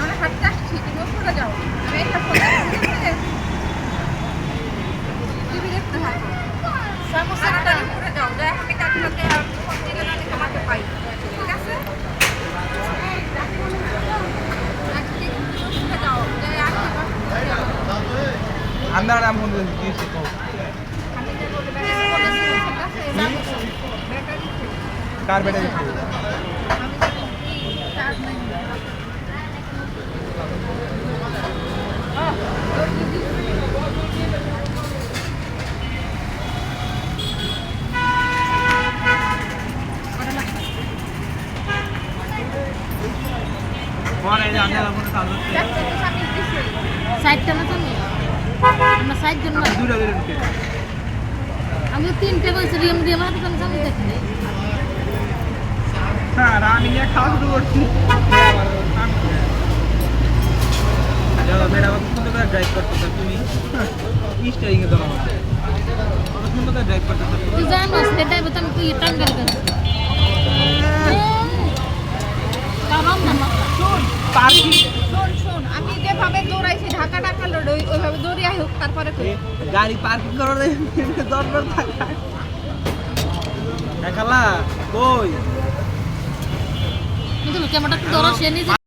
আমরা হাঁটতে আসছি, তুমি ওপরে যাও। আমি একটা টিভি দেখতে থাকো। তাড়াতাড়ি উপরে যাও, যাই আমি কাকিমাকে ফোন দিলে জানি তোমাকে পাই। ঠিক আছে? উপরে যাও, যাই আমরা নাম ফোন দিয়েছি কি সে কও কার ব্যাটারি কোনে জানে না কোন কাজ হচ্ছে সাইডটা না তুমি আমরা সাইড জন না দুটো কে আমি তিনটে বলছি রিম দিয়ে মাথা তুমি সামনে দেখি হ্যাঁ আমি নিয়ে খাওয়া শুরু করছি যাও মেরা কত সুন্দর করে ড্রাইভ করতেছ তুমি স্টিয়ারিং এ ধরো কত সুন্দর করে ড্রাইভ করতেছ তুই জানো সেটাই বলতাম তুই টাঙ্গাল কর কারণ না শোন পার্কিং শোন আমি যেভাবে দৌড়াইছি ঢাকা ঢাকা লড়ই ওইভাবে দৌড়িয়াই হোক তারপরে গাড়ি পার্কিং করো দরবার থাকা দেখালা কই কিন্তু ক্যামেরাটা তো ধরো সে নিজে